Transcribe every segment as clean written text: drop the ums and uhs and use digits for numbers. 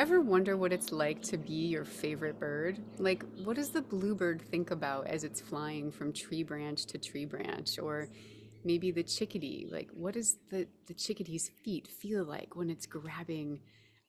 Ever wonder what it's like to be your favorite bird? Like, what does the bluebird think about as it's flying from tree branch to tree branch? Or maybe the chickadee, like, what does the chickadee's feet feel like when it's grabbing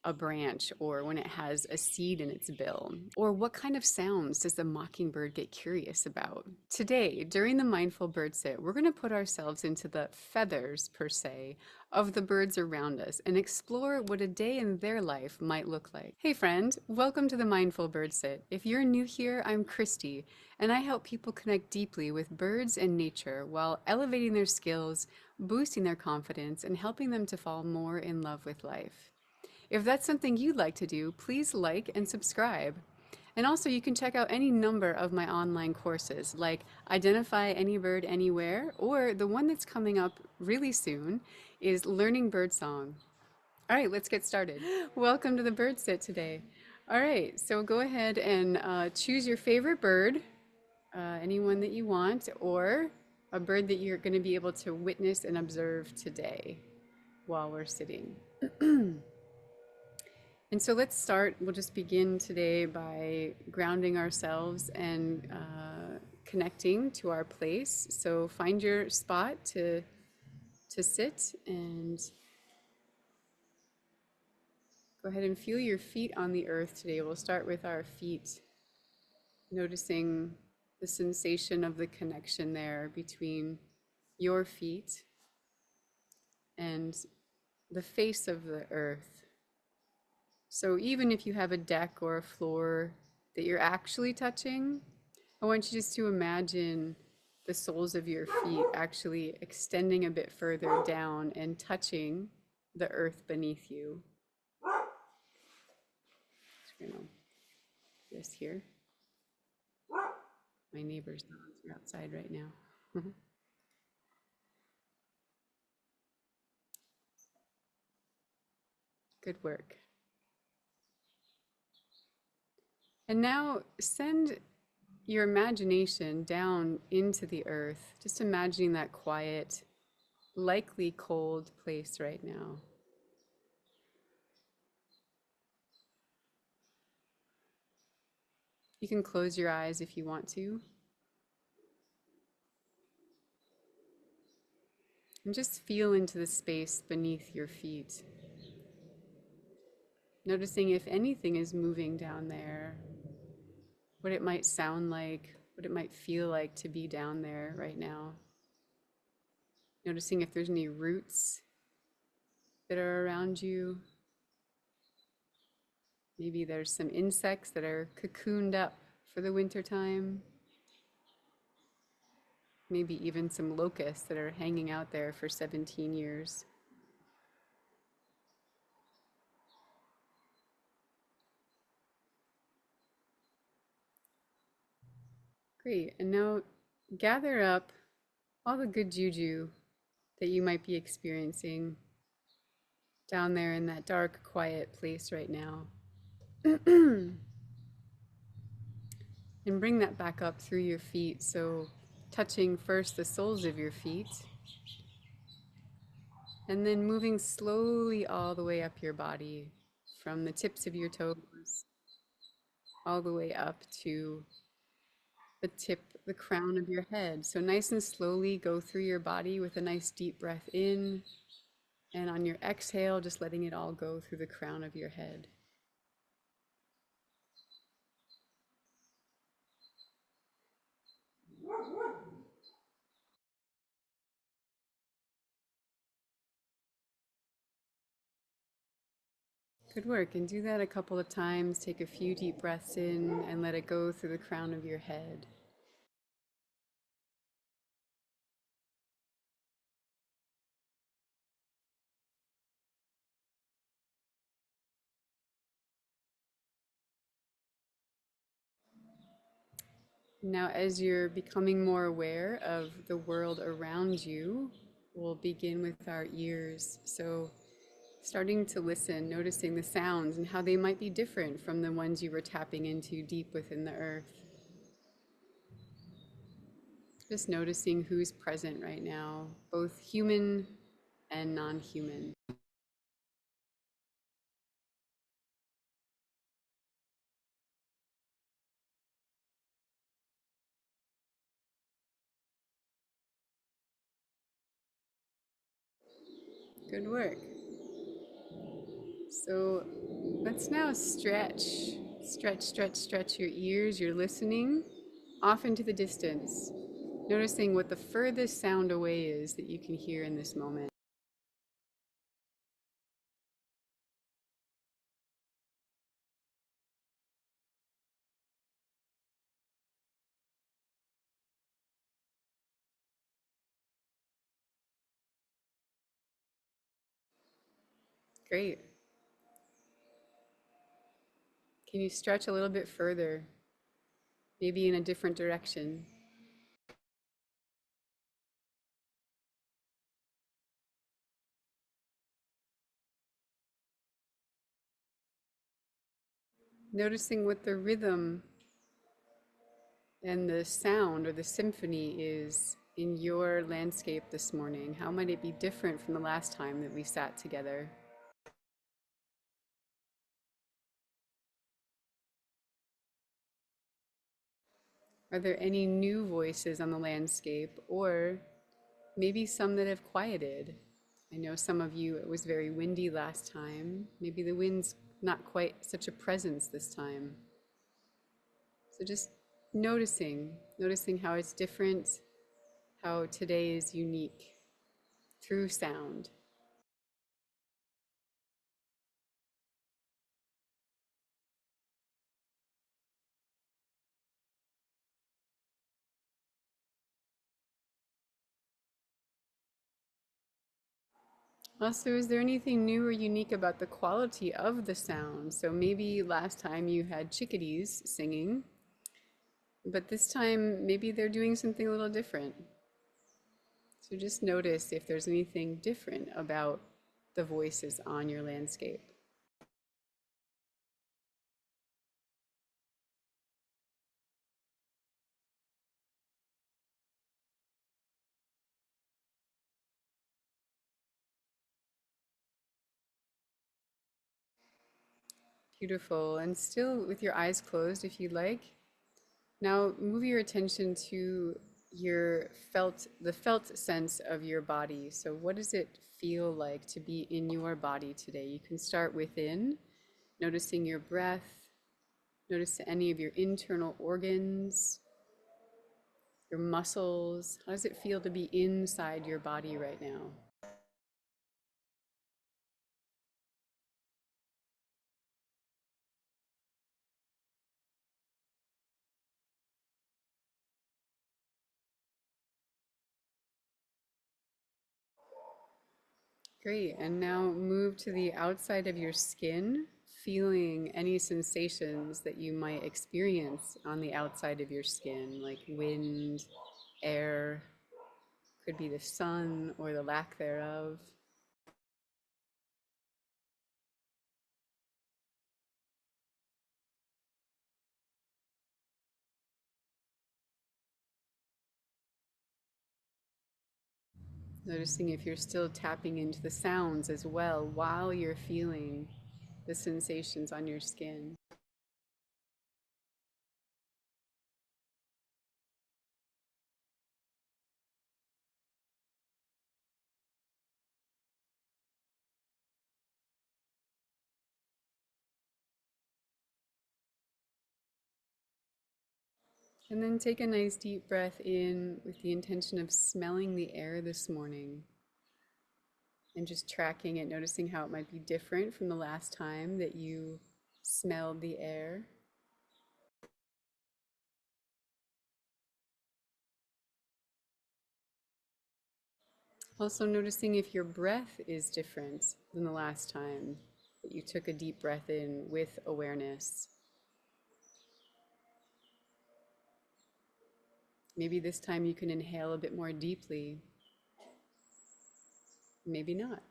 a branch or when it has a seed in its bill? Or what kind of sounds does the mockingbird get curious about? Today, during the mindful bird sit, we're going to put ourselves into the feathers, per se, of the birds around us and explore what a day in their life might look like. Hey friend, welcome to the Mindful Bird Sit. If you're new here, I'm Kristi, and I help people connect deeply with birds and nature while elevating their skills, boosting their confidence, and helping them to fall more in love with life. If that's something you'd like to do, please like and subscribe. And also, you can check out any number of my online courses, like Identify Any Bird Anywhere, or the one that's coming up really soon is Learning Birdsong. All right, let's get started. Welcome to the bird sit today. All right, so go ahead and choose your favorite bird, anyone that you want, or a bird that you're going to be able to witness and observe today while we're sitting. And so let's start. We'll just begin today by grounding ourselves and connecting to our place. So find your spot to sit and go ahead and feel your feet on the earth today. We'll start with our feet, noticing the sensation of the connection there between your feet and the face of the earth. So even if you have a deck or a floor that you're actually touching, I want you just to imagine the soles of your feet actually extending a bit further down and touching the earth beneath you. Just gonna do this here. My neighbor's dogs are outside right now. Good work. And now send your imagination down into the earth, just imagining that quiet, likely cold place right now. You can close your eyes if you want to. And just feel into the space beneath your feet. Noticing if anything is moving down there, what it might sound like, what it might feel like to be down there right now. Noticing if there's any roots that are around you. Maybe there's some insects that are cocooned up for the winter time. Maybe even some locusts that are hanging out there for 17 years. Great, and now gather up all the good juju that you might be experiencing down there in that dark, quiet place right now. And bring that back up through your feet. So touching first the soles of your feet, and then moving slowly all the way up your body from the tips of your toes all the way up to the tip, the crown of your head. So nice and slowly go through your body with a nice deep breath in, and on your exhale, just letting it all go through the crown of your head. Good work, and do that a couple of times. Take a few deep breaths in and let it go through the crown of your head. Now, as you're becoming more aware of the world around you, we'll begin with our ears. So starting to listen, noticing the sounds and how they might be different from the ones you were tapping into deep within the earth. Just noticing who's present right now, both human and non-human. Good work. So let's now stretch your ears, your listening off into the distance, noticing what the furthest sound away is that you can hear in this moment. Great. Can you stretch a little bit further, maybe in a different direction? Noticing what the rhythm and the sound or the symphony is in your landscape this morning. How might it be different from the last time that we sat together? Are there any new voices on the landscape, or maybe some that have quieted? I know some of you, it was very windy last time. Maybe the wind's not quite such a presence this time. So just noticing how it's different, how today is unique through sound. Also, is there anything new or unique about the quality of the sound? So maybe last time you had chickadees singing, but this time maybe they're doing something a little different. So just notice if there's anything different about the voices on your landscape. Beautiful. And still with your eyes closed, if you'd like. Now move your attention to the felt sense of your body. So what does it feel like to be in your body today? You can start within, noticing your breath, notice any of your internal organs, your muscles. How does it feel to be inside your body right now? Great. And now move to the outside of your skin, feeling any sensations that you might experience on the outside of your skin, like wind, air, could be the sun or the lack thereof. Noticing if you're still tapping into the sounds as well while you're feeling the sensations on your skin. And then take a nice deep breath in with the intention of smelling the air this morning and just tracking it, noticing how it might be different from the last time that you smelled the air. Also noticing if your breath is different than the last time that you took a deep breath in with awareness. Maybe this time you can inhale a bit more deeply. Maybe not.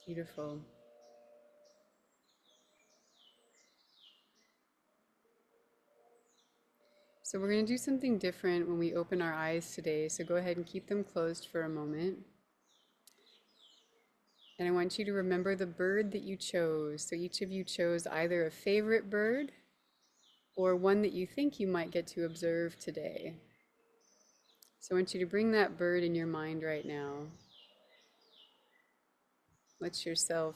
Beautiful. So we're going to do something different when we open our eyes today. So go ahead and keep them closed for a moment. And I want you to remember the bird that you chose. So each of you chose either a favorite bird or one that you think you might get to observe today. So I want you to bring that bird in your mind right now. Let yourself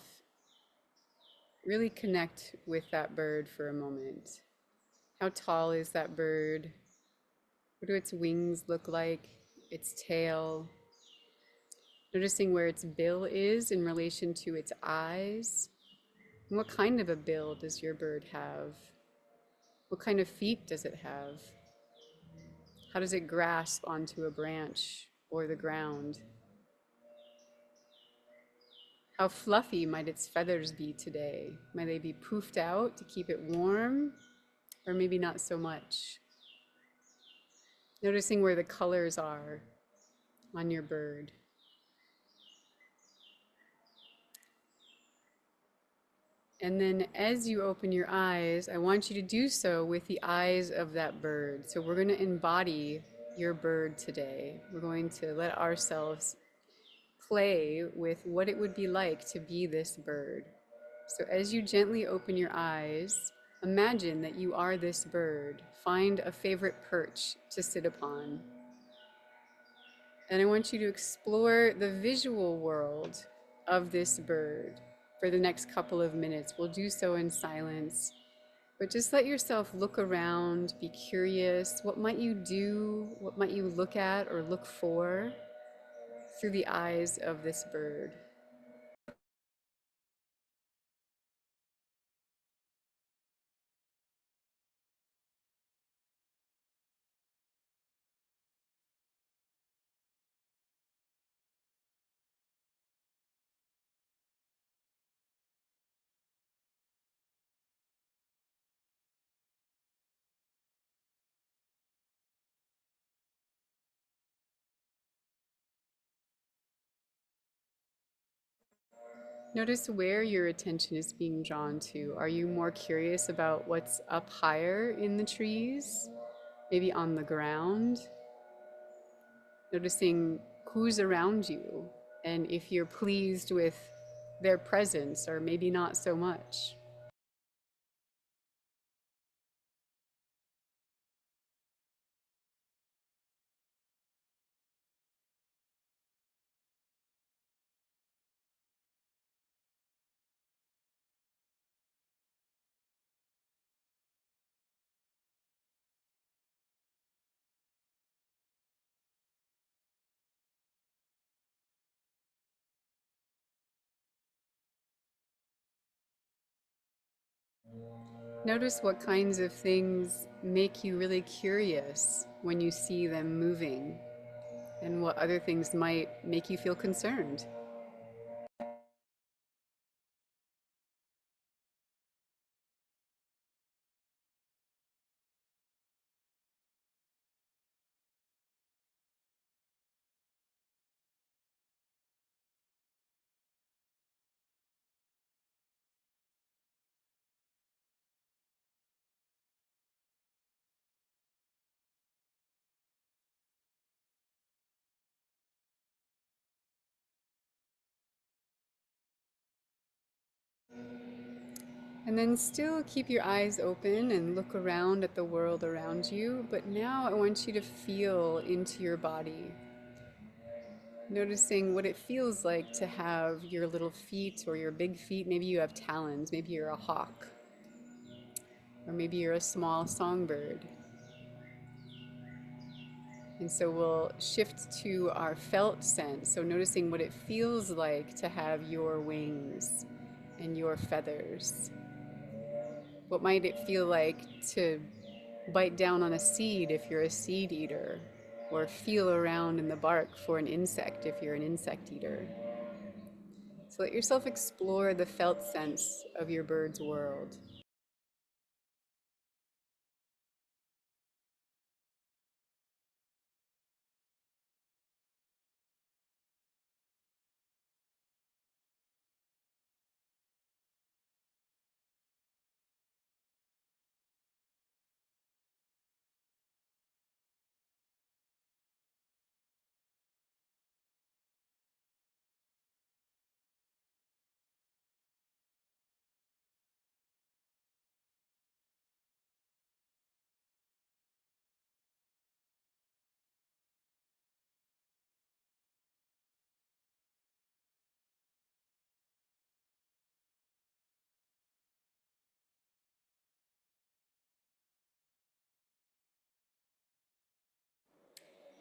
really connect with that bird for a moment. How tall is that bird? What do its wings look like? Its tail? Noticing where its bill is in relation to its eyes. And what kind of a bill does your bird have? What kind of feet does it have? How does it grasp onto a branch or the ground? How fluffy might its feathers be today? Might they be poofed out to keep it warm, or maybe not so much? Noticing where the colors are on your bird. And then as you open your eyes, I want you to do so with the eyes of that bird. So we're going to embody your bird today. We're going to let ourselves play with what it would be like to be this bird. So as you gently open your eyes, imagine that you are this bird. Find a favorite perch to sit upon. And I want you to explore the visual world of this bird for the next couple of minutes. We'll do so in silence, but just let yourself look around, be curious. What might you do? What might you look at or look for through the eyes of this bird? Notice where your attention is being drawn to. Are you more curious about what's up higher in the trees? Maybe on the ground? Noticing who's around you and if you're pleased with their presence or maybe not so much. Notice what kinds of things make you really curious when you see them moving, and what other things might make you feel concerned. And then still keep your eyes open and look around at the world around you. But now I want you to feel into your body, noticing what it feels like to have your little feet or your big feet. Maybe you have talons, maybe you're a hawk, or maybe you're a small songbird. And so we'll shift to our felt sense. So noticing what it feels like to have your wings and your feathers. What might it feel like to bite down on a seed if you're a seed eater, or feel around in the bark for an insect if you're an insect eater? So let yourself explore the felt sense of your bird's world.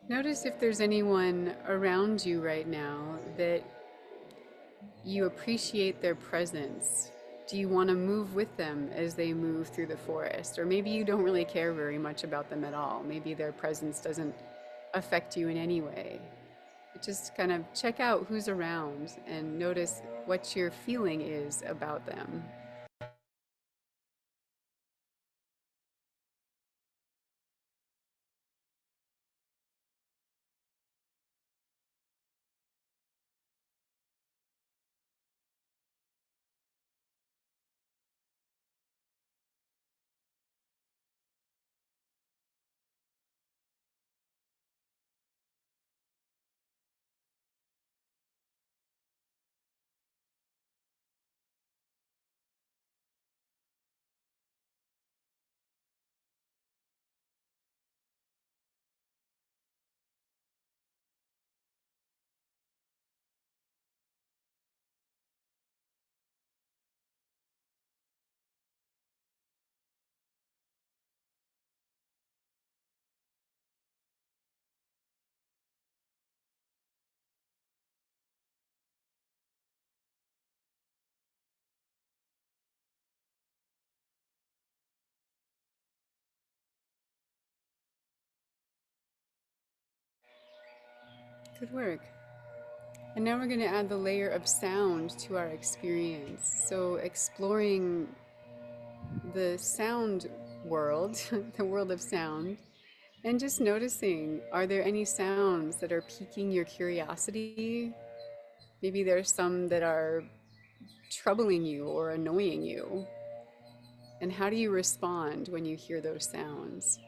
Notice if there's anyone around you right now that you appreciate their presence. Do you want to move with them as they move through the forest? Or maybe you don't really care very much about them at all. Maybe their presence doesn't affect you in any way. But just kind of check out who's around and notice what your feeling is about them. Good work. And now we're going to add the layer of sound to our experience. So, exploring the sound world, the world of sound, and just noticing, are there any sounds that are piquing your curiosity? Maybe there's some that are troubling you or annoying you. And how do you respond when you hear those sounds?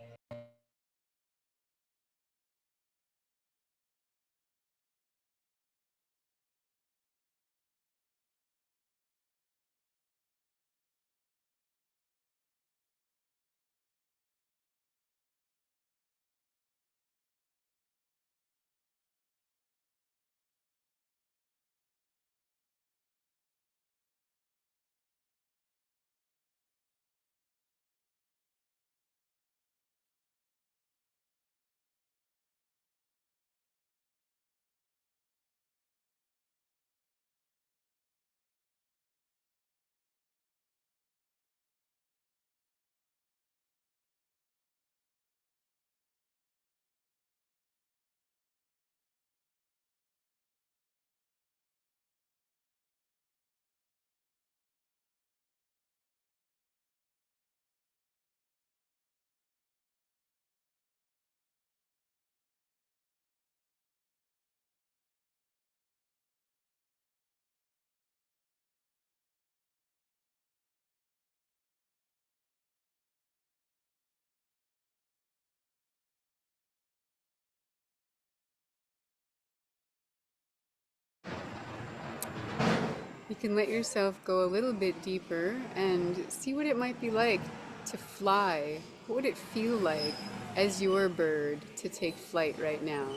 You can let yourself go a little bit deeper and see what it might be like to fly. What would it feel like as your bird to take flight right now?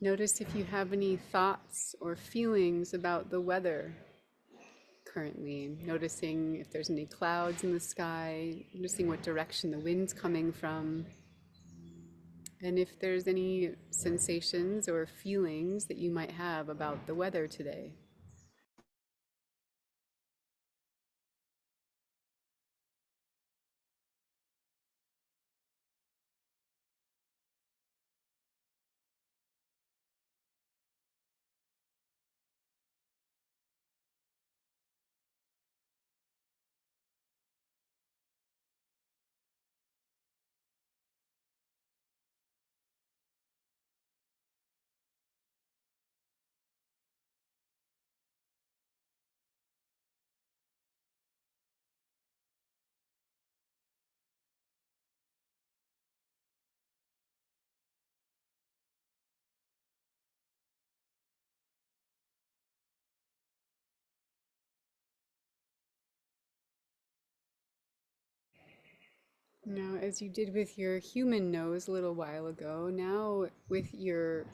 Notice if you have any thoughts or feelings about the weather currently. Noticing if there's any clouds in the sky, noticing what direction the wind's coming from, and if there's any sensations or feelings that you might have about the weather today. Now, as you did with your human nose a little while ago, now with your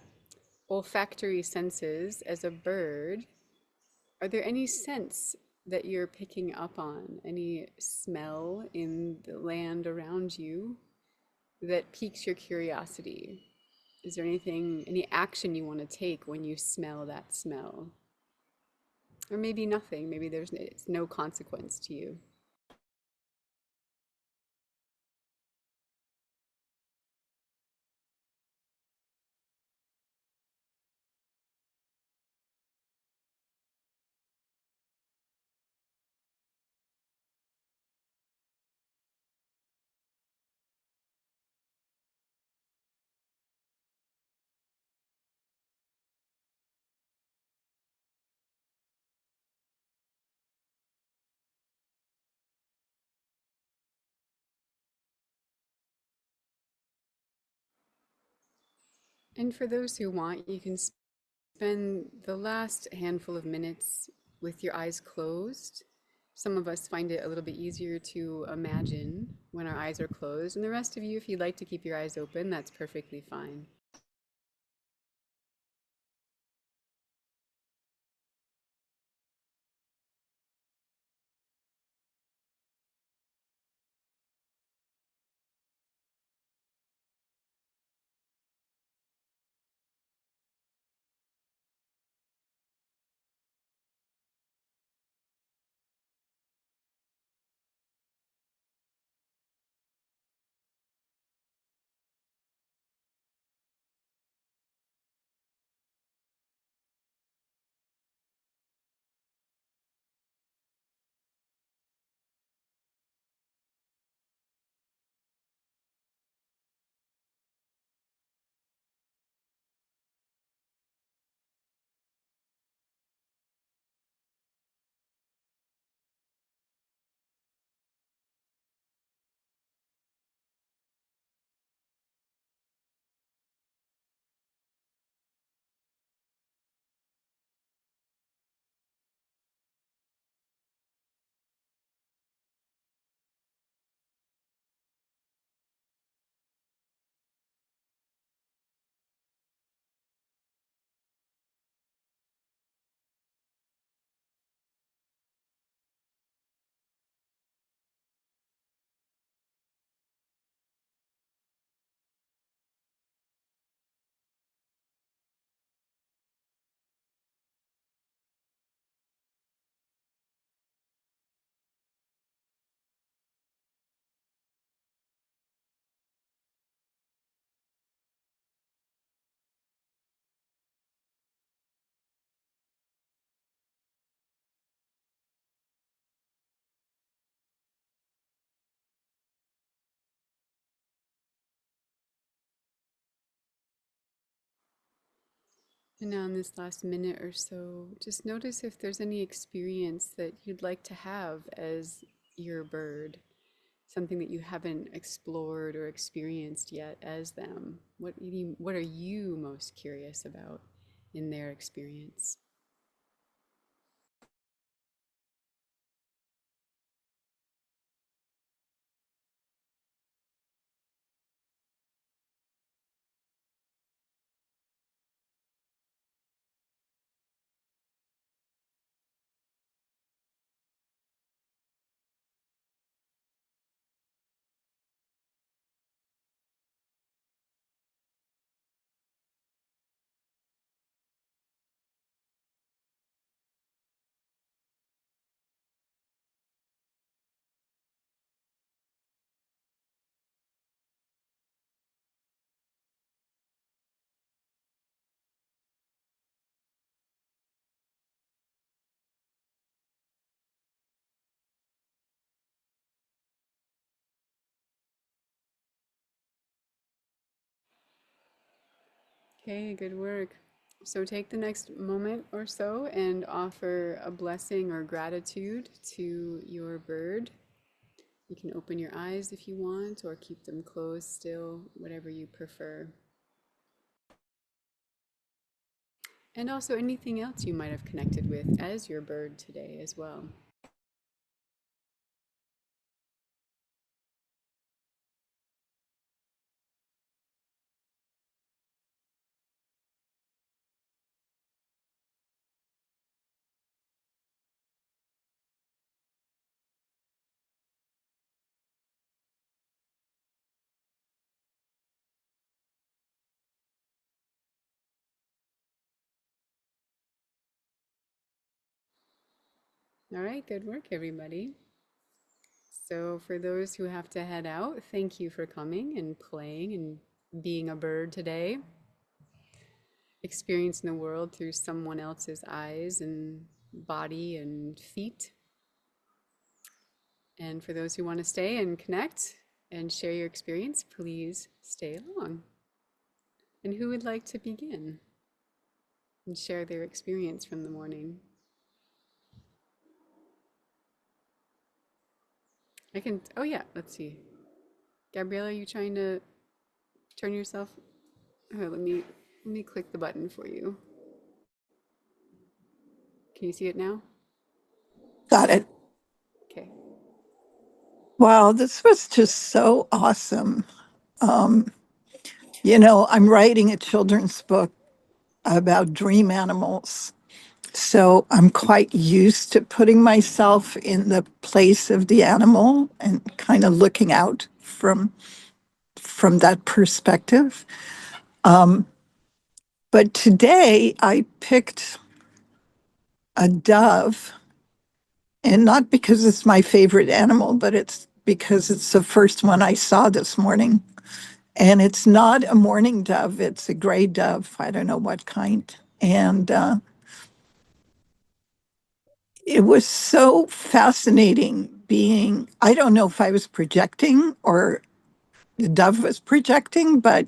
olfactory senses as a bird, are there any scents that you're picking up on? Any smell in the land around you that piques your curiosity? Is there anything, any action you want to take when you smell that smell? Or maybe nothing, maybe it's no consequence to you. And for those who want, you can spend the last handful of minutes with your eyes closed. Some of us find it a little bit easier to imagine when our eyes are closed, and the rest of you, if you'd like to keep your eyes open, that's perfectly fine. And now, in this last minute or so, just notice if there's any experience that you'd like to have as your bird, something that you haven't explored or experienced yet as them. What are you most curious about in their experience? Okay, good work. So take the next moment or so and offer a blessing or gratitude to your bird. You can open your eyes if you want or keep them closed still, whatever you prefer. And also anything else you might have connected with as your bird today as well. All right, good work, everybody. So, for those who have to head out, thank you for coming and playing and being a bird today, experiencing the world through someone else's eyes and body and feet. And for those who want to stay and connect and share your experience, please stay along. And who would like to begin and share their experience from the morning? I can, oh yeah, let's see. Gabriella, are you trying to turn yourself? Oh, let me click the button for you. Can you see it now? Got it. Okay. Wow, this was just so awesome. Um, I'm writing a children's book about dream animals. So I'm quite used to putting myself in the place of the animal and kind of looking out from that perspective. Um, but today I picked a dove, and not because it's my favorite animal, but it's because it's the first one I saw this morning. And it's not a mourning dove, it's a gray dove. I don't know what kind. And it was so fascinating being, I don't know if I was projecting or the dove was projecting, but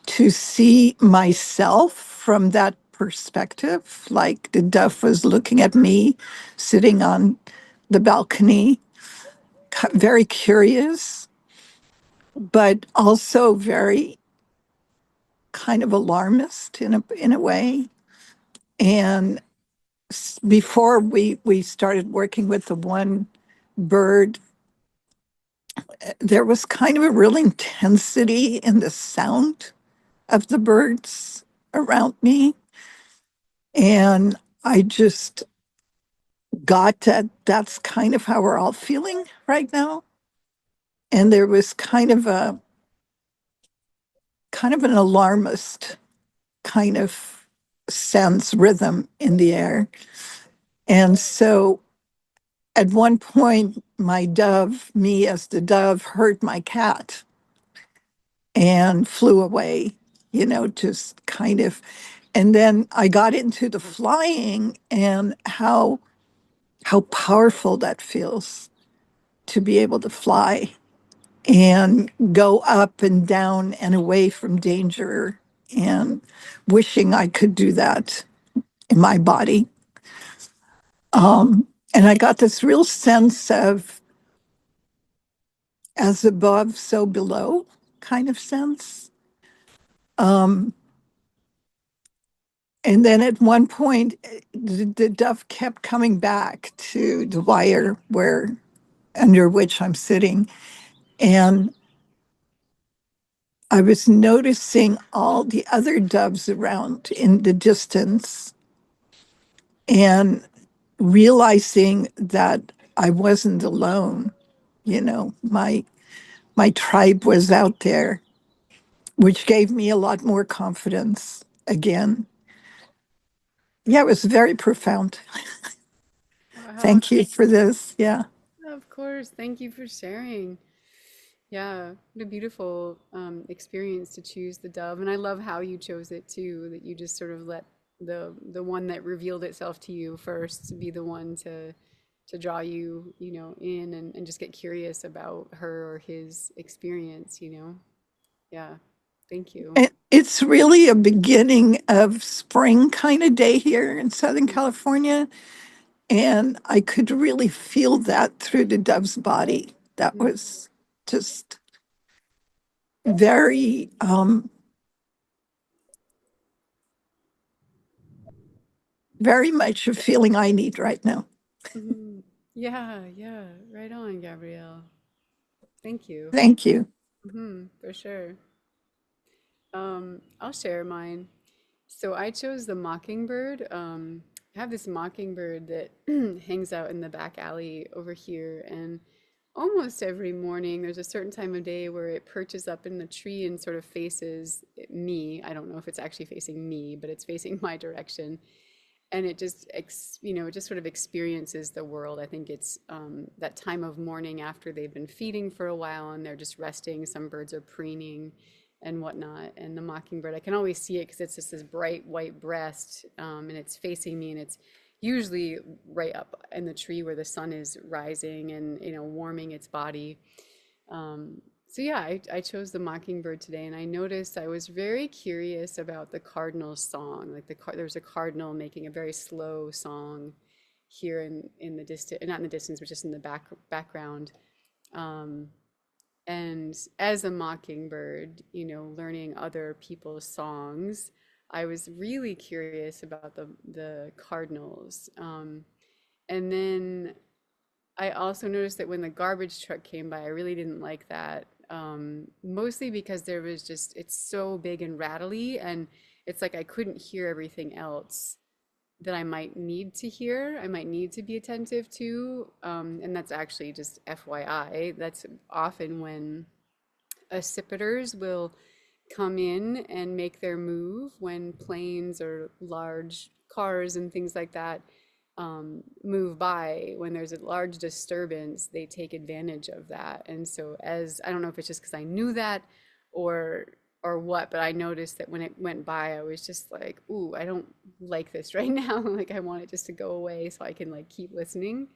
to see myself from that perspective, like the dove was looking at me sitting on the balcony, very curious, but also very kind of alarmist in a way. And before we started working with the one bird, there was kind of a real intensity in the sound of the birds around me. And I just got that that's kind of how we're all feeling right now. And there was kind of an alarmist kind of sense, rhythm in the air. And so at one point, my dove, me as the dove, heard my cat and flew away, just kind of. And then I got into the flying and how powerful that feels to be able to fly and go up and down and away from danger, and wishing I could do that in my body. And I got this real sense of as above, so below kind of sense. Um, and then at one point, the dove kept coming back to the wire where under which I'm sitting. And I was noticing all the other doves around in the distance and realizing that I wasn't alone. My tribe was out there, which gave me a lot more confidence again. Yeah, it was very profound. Wow. Thank you for this. Yeah. Of course. Thank you for sharing. Yeah, what a beautiful experience to choose the dove. And I love how you chose it too, that you just sort of let the one that revealed itself to you first be the one to draw you, in and just get curious about her or his experience. Yeah. Thank you. It's really a beginning of spring kind of day here in Southern California. And I could really feel that through the dove's body. That Mhm. was just very, very much a feeling I need right now. Mhm. Yeah, yeah, right on, Gabrielle. Thank you. Thank you. For sure. I'll share mine. So I chose the mockingbird. I have this mockingbird that hangs out in the back alley over here, and almost every morning there's a certain time of day where it perches up in the tree and sort of faces me. I don't know if it's actually facing me, but it's facing my direction. and it just it just sort of experiences the world. I think it's that time of morning after they've been feeding for a while and they're just resting. Some birds are preening and whatnot. And the mockingbird, I can always see it because it's just this bright white breast, and it's facing me, and it's usually right up in the tree where the sun is rising and warming its body. So yeah, I chose the mockingbird today, and I noticed I was very curious about the cardinal's song. Like there's a cardinal making a very slow song here in the distance, not in the distance, but just in the background. Um, and as a mockingbird, learning other people's songs, I was really curious about the cardinals. And then I also noticed that when the garbage truck came by, I really didn't like that. Mostly because it's so big and rattly, and it's like I couldn't hear everything else that I might need to hear, I might need to be attentive to. And that's actually just FYI. That's often when accipiters will come in and make their move when planes or large cars and things like that move by. When there's a large disturbance, they take advantage of that. And so, as I don't know if it's just because I knew that or what, but I noticed that when it went by, I was just like, ooh, I don't like this right now. Like I want it just to go away so I can like keep listening.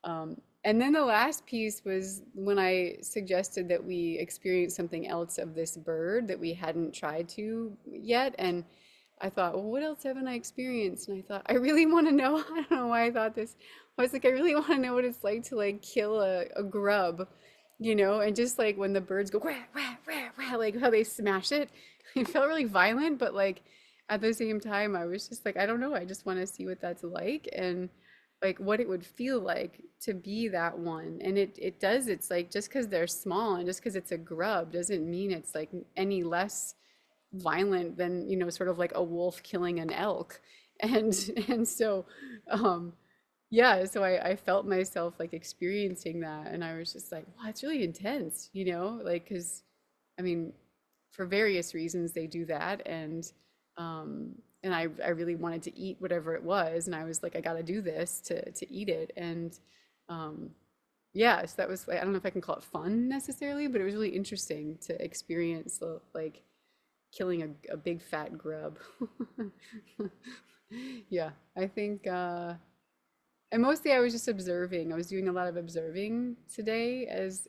And then the last piece was when I suggested that we experience something else of this bird that we hadn't tried to yet. And I thought, well, what else haven't I experienced? And I thought, I really want to know. I don't know why I thought this. I was like, I really want to know what it's like to like kill a grub, and just like when the birds go, wah, wah, wah, wah, like how they smash it. It felt really violent, but like at the same time, I was just like, I don't know. I just want to see what that's like. And like what it would feel like to be that one. And it does, it's like just because they're small and just because it's a grub doesn't mean it's like any less violent than sort of like a wolf killing an elk. And so yeah, so I felt myself like experiencing that, and I was just like, wow, it's really intense, like because I mean, for various reasons they do that. And I really wanted to eat whatever it was, and I was like, I got to do this to eat it. And um, yeah, so that was like, I don't know if I can call it fun necessarily, but it was really interesting to experience the like killing a big fat grub. Yeah, I think and mostly I was just observing. I was doing a lot of observing today as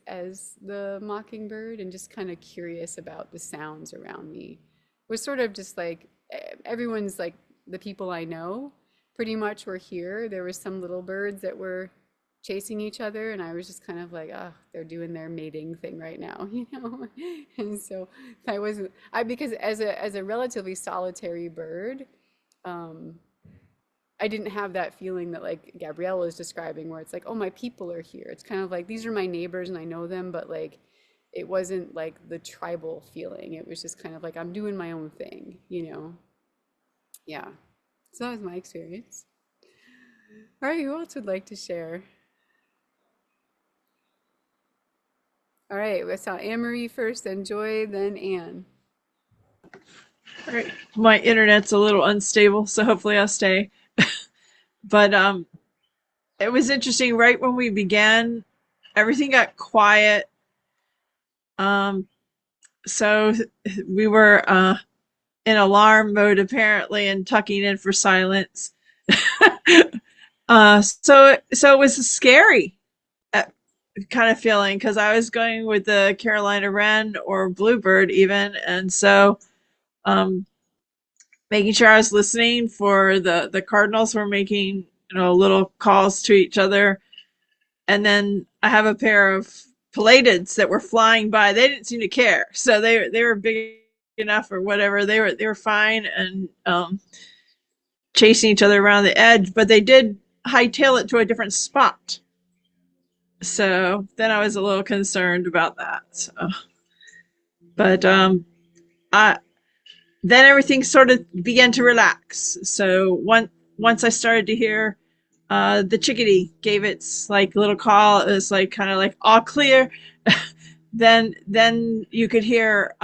the mockingbird, and just kind of curious about the sounds around me. It was sort of just like everyone's like the people I know pretty much were here. There was some little birds that were chasing each other, and I was just kind of like, oh, they're doing their mating thing right now, And so I wasn't I because as a relatively solitary bird, um, I didn't have that feeling that like Gabrielle was describing, where it's like, oh, my people are here. It's kind of like these are my neighbors and I know them, but like it wasn't like the tribal feeling. It was just kind of like I'm doing my own thing. Yeah. So that was my experience. All right, who else would like to share? All right, I saw Anne Marie first, then Joy, then Anne. All right. My internet's a little unstable, so hopefully I'll stay. But it was interesting. Right when we began, everything got quiet. Um, so we were in alarm mode apparently, and tucking in for silence. So it was scary uh, kind of feeling, because I was going with the Carolina wren or bluebird even, and so um, making sure I was listening for the cardinals were making little calls to each other. And then I have a pair of palatids that were flying by. They didn't seem to care, so they were big enough or whatever. They were fine, and chasing each other around the edge, but they did hightail it to a different spot. So then I was a little concerned about that. So, but I then everything sort of began to relax. So once I started to hear the chickadee gave its like little call, it was like kind of like all clear. Then you could hear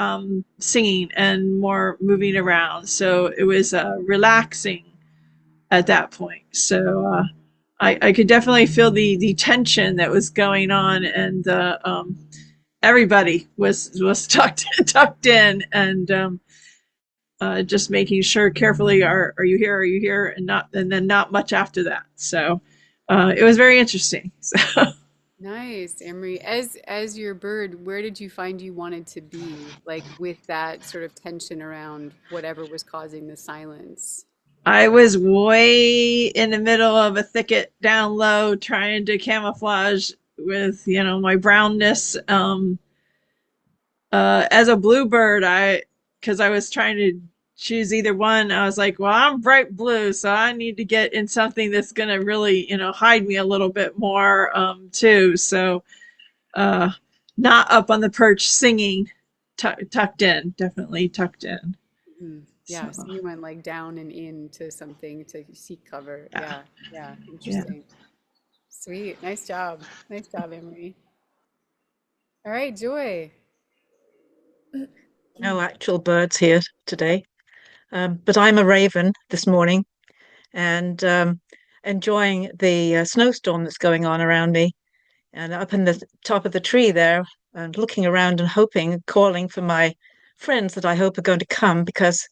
singing and more moving around. So it was relaxing. at that point. So I could definitely feel the tension that was going on, and everybody was tucked in, and just making sure carefully, are you here, are you here, and then not much after that. So it was very interesting. So Nice, Emery. As your bird, where did you find you wanted to be, like with that sort of tension around whatever was causing the silence? I was way in the middle of a thicket down low, trying to camouflage with my brownness. As a bluebird, I because I was trying to choose either one. I was like, well, I'm bright blue, so I need to get in something that's gonna really hide me a little bit more too. So uh, not up on the perch singing, tucked in, definitely tucked in. Mhm. So Yeah, so you went like down and into something to seek cover. yeah, Yeah, yeah, yeah. interesting. Sweet. Nice job. Nice job, Emery. All right, Joy. No actual birds here today, but I'm a raven this morning and enjoying the snowstorm that's going on around me. And up in the top of the tree there, and looking around and hoping, calling for my friends that I hope are going to come because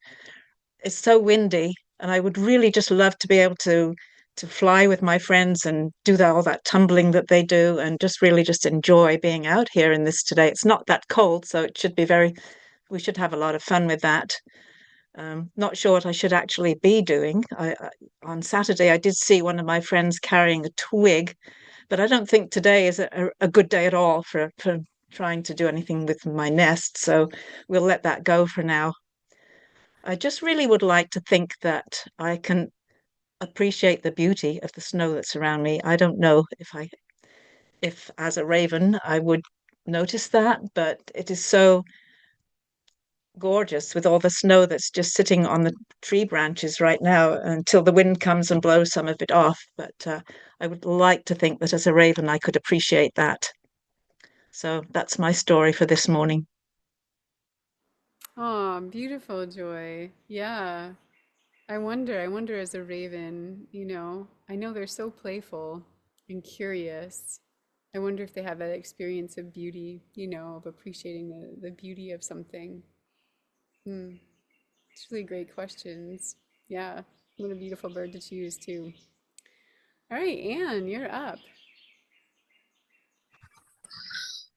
it's so windy. And I would really just love to be able to fly with my friends and do all that tumbling that they do, and just really just enjoy being out here in this today. It's not that cold, so it should be very. We should have a lot of fun with that. Not sure what I should actually be doing. On Saturday, I did see one of my friends carrying a twig, but I don't think today is a good day at all for trying to do anything with my nest. So we'll let that go for now. I just really would like to think that I can appreciate the beauty of the snow that's around me. I don't know if as a raven, I would notice that, but it is so gorgeous with all the snow that's just sitting on the tree branches right now until the wind comes and blows some of it off. But I would like to think that as a raven, I could appreciate that. So that's my story for this morning. Oh, beautiful, Joy. Yeah. I wonder as a raven, I know they're so playful and curious. I wonder if they have that experience of beauty, of appreciating the beauty of something. Hmm. It's really great questions. Yeah. What a beautiful bird to choose, too. All right, Anne, you're up.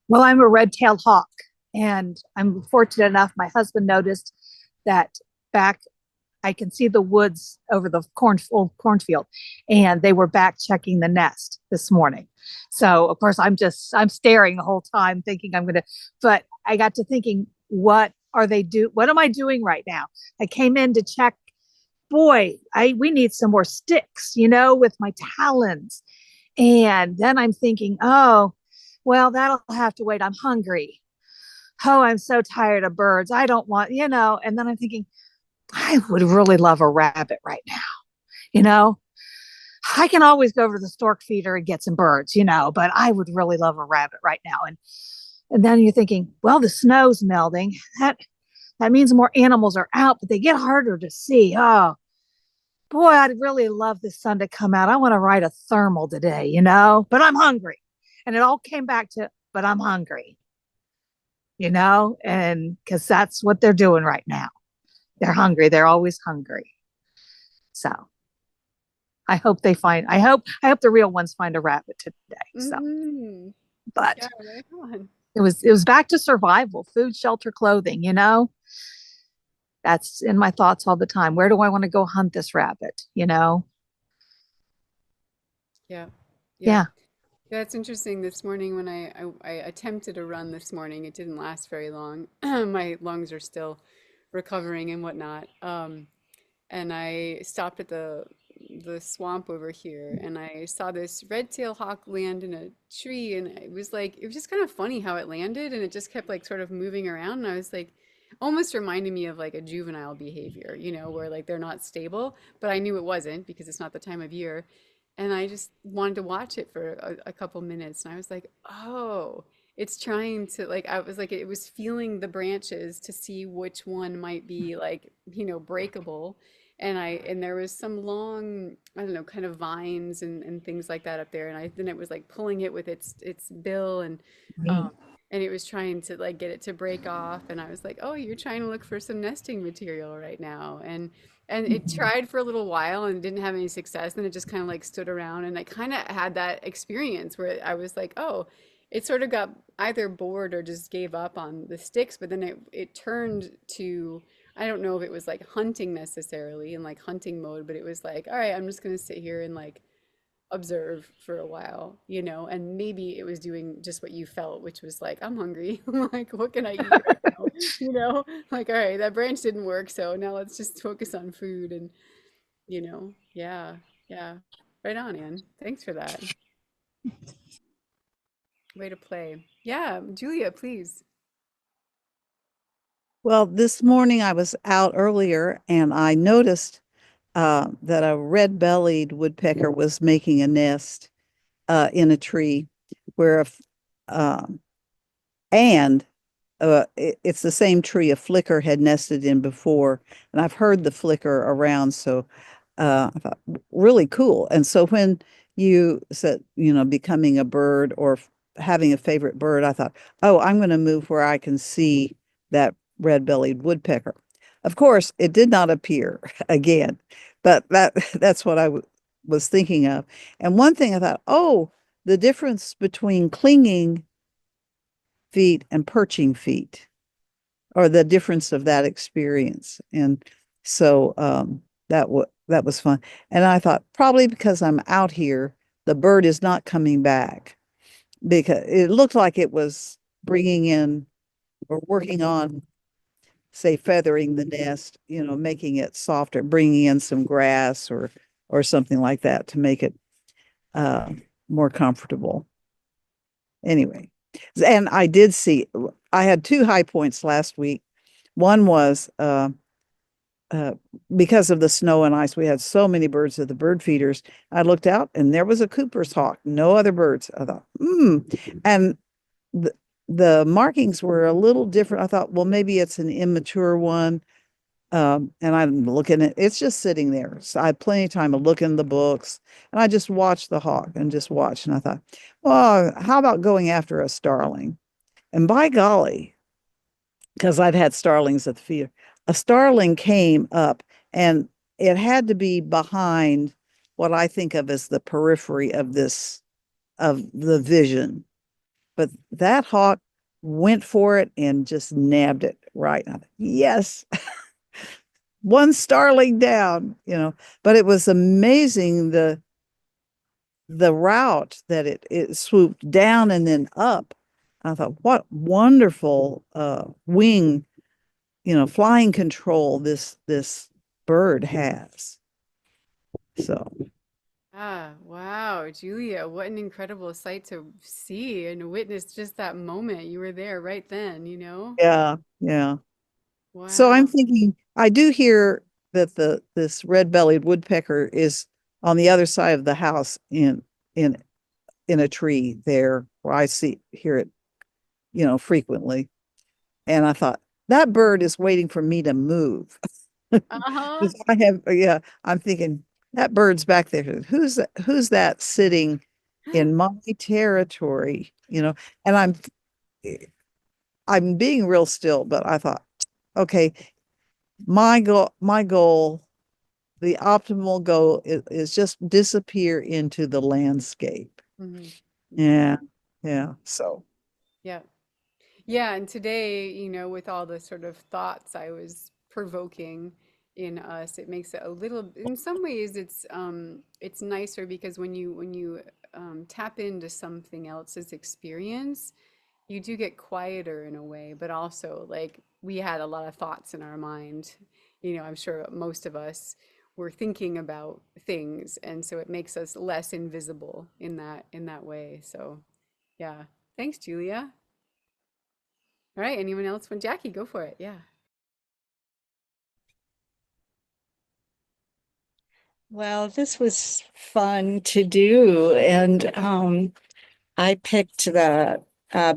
Well, I'm a red-tailed hawk, and I'm fortunate enough. My husband noticed that back I can see the woods over the old cornfield, and they were back checking the nest this morning. So of course I'm staring the whole time, thinking I'm gonna. But I got to thinking, what are they do? What am I doing right now? I came in to check. Boy, I we need some more sticks, with my talons. And then I'm thinking, oh, well, that'll have to wait. I'm hungry. Oh, I'm so tired of birds. I don't want. And then I'm thinking, I would really love a rabbit right now. You know, I can always go over to the stork feeder and get some birds, but I would really love a rabbit right now. And then you're thinking, well, the snow's melting. That means more animals are out, but they get harder to see. Oh, boy, I'd really love the sun to come out. I want to ride a thermal today, but I'm hungry. And it all came back to, but I'm hungry, and because that's what they're doing right now. They're hungry. They're always hungry. So I hope the real ones find a rabbit today. So, Mm-hmm. but Yeah, right on. it was back to survival, food, shelter, clothing. That's in my thoughts all the time. Where do I want to go hunt this rabbit? Yeah. Yeah. Yeah. That's interesting. This morning when I attempted a run this morning, it didn't last very long. My lungs are still recovering and whatnot. And I stopped at the swamp over here and I saw this red-tailed hawk land in a tree and it was just kind of funny how it landed and it just kept like sort of moving around and I was like almost reminded me of like a juvenile behavior, where like they're not stable, but I knew it wasn't because it's not the time of year. And I just wanted to watch it for a couple minutes and I was like, "Oh, it's trying to like I was like it was feeling the branches to see which one might be like, breakable." And there was some long, I don't know, kind of vines and things like that up there. And then it was like pulling it with its bill um and it was trying to like get it to break off. And I was like, oh, you're trying to look for some nesting material right now. And it tried for a little while and didn't have any success. Then it just kind of like stood around, and I kind of had that experience where I was like, oh, it sort of got either bored or just gave up on the sticks. But then it turned to, I don't know if it was like hunting necessarily in like hunting mode, but it was like, all right, I'm just gonna sit here and like observe for a while, and maybe it was doing just what you felt, which was like, I'm hungry. Like, what can I eat right now? Like, all right, that branch didn't work, so now let's just focus on food and, yeah, yeah. Right on, Ann. Thanks for that. Way to play. Yeah, Julia, please. Well, this morning I was out earlier and I noticed that a red-bellied woodpecker was making a nest in a tree where um, and it's the same tree a flicker had nested in before, and I've heard the flicker around, so I thought really cool. And so when you said, becoming a bird or having a favorite bird, I thought, oh, I'm going to move where I can see that red-bellied woodpecker. Of course, it did not appear again, but that's what was thinking of. And one thing I thought, oh, the difference between clinging feet and perching feet, or the difference of that experience. And so that was fun. And I thought probably because I'm out here, the bird is not coming back because it looked like it was bringing in or working on, say, feathering the nest, making it softer, bringing in some grass or something like that to make it uh, more comfortable. Anyway, and I did see, I had two high points last week. One was uh, because of the snow and ice, we had so many birds at the bird feeders. I looked out and there was a Cooper's hawk, no other birds. I thought, and the, the markings were a little different. I thought, well, maybe it's an immature one. And I'm looking at it's just sitting there. So I had plenty of time to look in the books, and I just watched the hawk and just watched. And I thought, well, how about going after a starling? And by golly, because I'd had starlings at the feeder, a starling came up, and it had to be behind what I think of as the periphery of the vision. But that hawk went for it and just nabbed it right. And I thought, yes, one starling down, but it was amazing the route that it swooped down and then up. I thought, what wonderful wing, flying control this bird has. So Ah, wow, Julia, what an incredible sight to see and witness just that moment. You were there right then. yeah, yeah. So I'm Wow. thinking I do hear that this red-bellied woodpecker is on the other side of the house in in a tree there where I hear it, frequently. And I thought that bird is waiting for me to move. Uh-huh. 'Cause yeah, I'm thinking that bird's back there. Who's that sitting in my territory? And I'm being real still, but I thought, okay, my goal, the optimal goal is just disappear into the landscape. Hmm. Hmm. Yeah, yeah. So Yeah. Yeah, and today, with all the sort of thoughts I was provoking in us, it makes it a little, in some ways it's nicer because when you tap into something else's experience, you do get quieter in a way, but also like we had a lot of thoughts in our mind. I'm sure most of us were thinking about things, and so it makes us less invisible in that way. So, yeah. Thanks, Julia. All right, anyone else? When Jackie, go for it. Yeah. Well, this was fun to do, and I picked the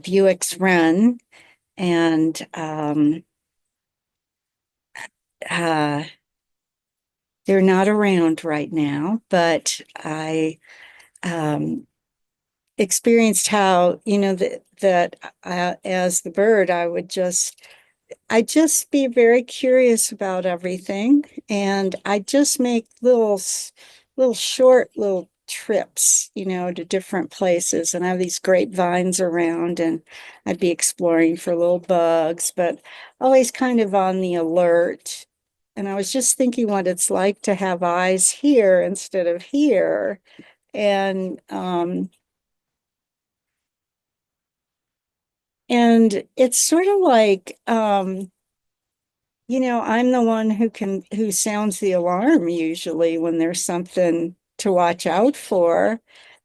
Buick's Run, and uh, they're not around right now, but I um, experienced how, that as the bird, I just be very curious about everything, and I just make little short little trips, to different places, and I have these grapevines around, and I'd be exploring for little bugs, but always kind of on the alert. And I was just thinking what it's like to have eyes here instead of here, and it's sort of like I'm the one who sounds the alarm usually when there's something to watch out for,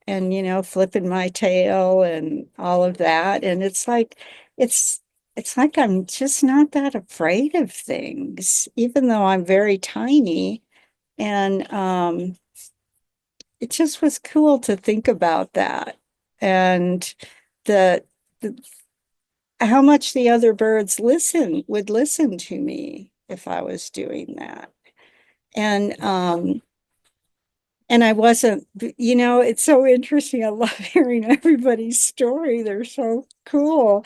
and flipping my tail and all of that. And it's it's like I'm just not that afraid of things, even though I'm very tiny. And it just was cool to think about that. And the, the how much the other birds would listen to me if I was doing that. And I wasn't, it's so interesting. I love hearing everybody's story. They're so cool.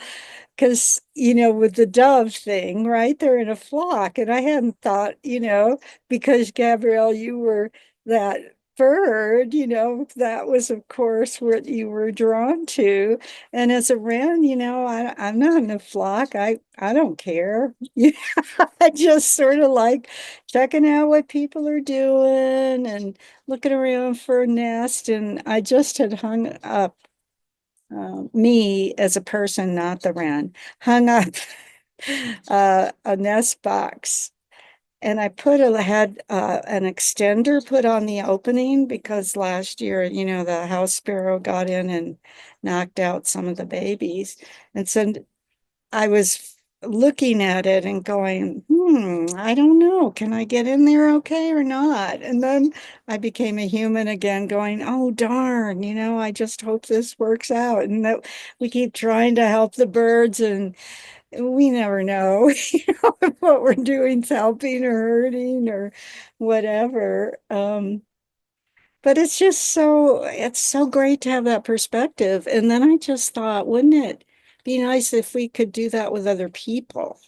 Because, with the dove thing, right? They're in a flock. And I hadn't thought, because Gabrielle, you were that bird, that was, of course, what you were drawn to. And as a wren, I'm not in a flock. I don't care. I just sort of like checking out what people are doing and looking around for a nest. And I just had hung up me as a person, not the wren, hung up a nest box. And had an extender put on the opening because last year, the house sparrow got in and knocked out some of the babies. And so I was looking at it and going, I don't know. Can I get in there okay or not? And then I became a human again, going, oh, darn, I just hope this works out. And that we keep trying to help the birds, and we never know, if what we're doing is helping or hurting or whatever. But it's so great to have that perspective. And then I just thought, wouldn't it be nice if we could do that with other people?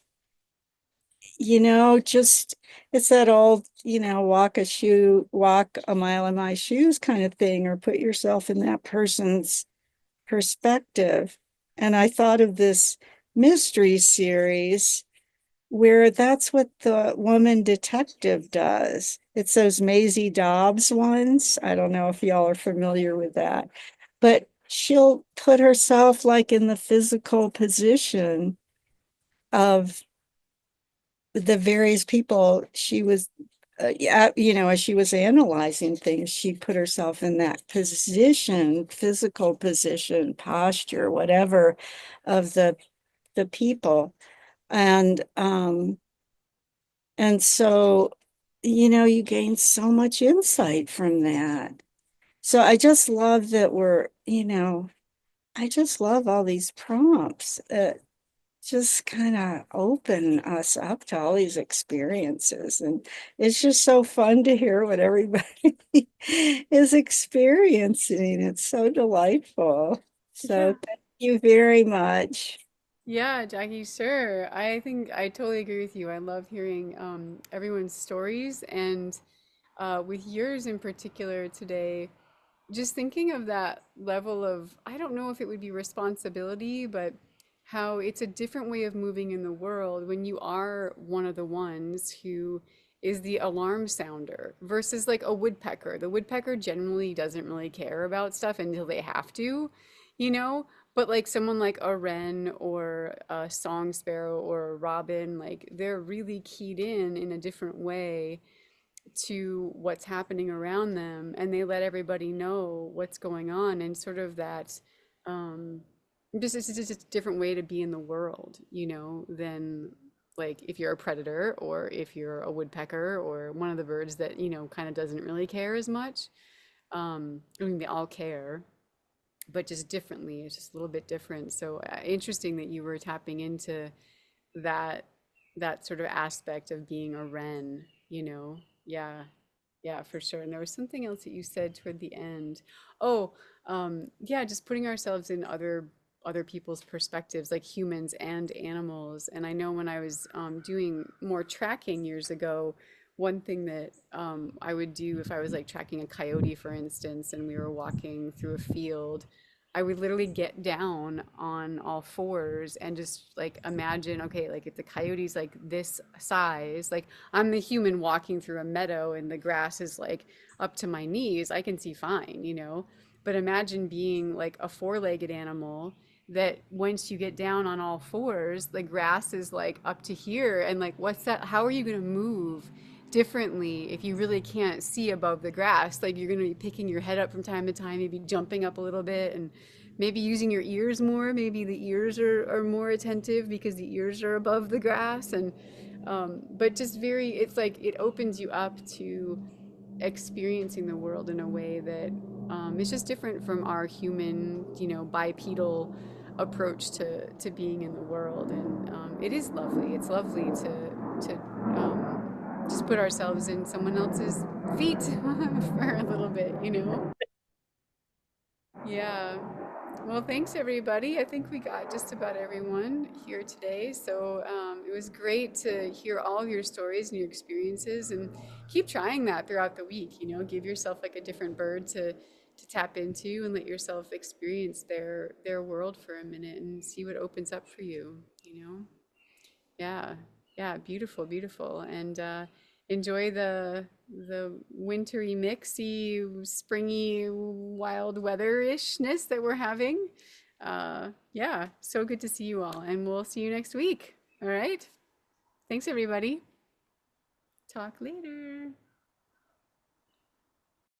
Just it's that old, walk a mile in my shoes kind of thing, or put yourself in that person's perspective. And I thought of this mystery series where that's what the woman detective does. It's those Maisie Dobbs ones. I don't know if y'all are familiar with that, but she'll put herself like in the physical position of the various people she was, as she was analyzing things, she put herself in that position, physical position, posture, whatever, of the people. And so, you gain so much insight from that. So I just love that I just love all these prompts that just kind of open us up to all these experiences. And it's just so fun to hear what everybody is experiencing. It's so delightful. So Yeah. thank you very much. Yeah, Jackie, sure. I think I totally agree with you. I love hearing everyone's stories, and with yours in particular today, just thinking of that level of, I don't know if it would be responsibility, but how it's a different way of moving in the world when you are one of the ones who is the alarm sounder versus like a woodpecker. The woodpecker generally doesn't really care about stuff until they have to, you know? But like someone like a wren or a song sparrow or a robin, like they're really keyed in a different way to what's happening around them, and they let everybody know what's going on, and sort of that um just it's just a different way to be in the world, than like if you're a predator or if you're a woodpecker or one of the birds that kind of doesn't really care as much. I mean, they all care, but just differently. It's just a little bit different. So interesting that you were tapping into that sort of aspect of being a wren. Yeah. Yeah, for sure. And there was something else that you said toward the end. Oh, yeah, just putting ourselves in other people's perspectives, like humans and animals. And I know when I was doing more tracking years ago, one thing that I would do if I was like tracking a coyote, for instance, and we were walking through a field, I would literally get down on all fours and just like imagine, okay, like if the coyote's like this size, like I'm the human walking through a meadow and the grass is like up to my knees, I can see fine, you know? But imagine being like a four-legged animal that once you get down on all fours, the grass is like up to here. And like, what's that? How are you going to move differently if you really can't see above the grass? Like, you're going to be picking your head up from time to time, maybe jumping up a little bit and maybe using your ears more. Maybe the ears are more attentive because the ears are above the grass. And, but just very, it's like it opens you up to experiencing the world in a way that is just different from our human, you know, bipedal approach to being in the world. And it is lovely. It's lovely to just put ourselves in someone else's feet for a little bit, you know? Yeah. Well, thanks everybody. I think we got just about everyone here today. So it was great to hear all of your stories and your experiences, and keep trying that throughout the week. You know, give yourself like a different bird to tap into and let yourself experience their world for a minute and see what opens up for you, you know? Yeah, yeah, beautiful, beautiful. And enjoy the wintry, mixy, springy, wild weather-ishness that we're having. Yeah, so good to see you all, and we'll see you next week. All right. Thanks, everybody. Talk later.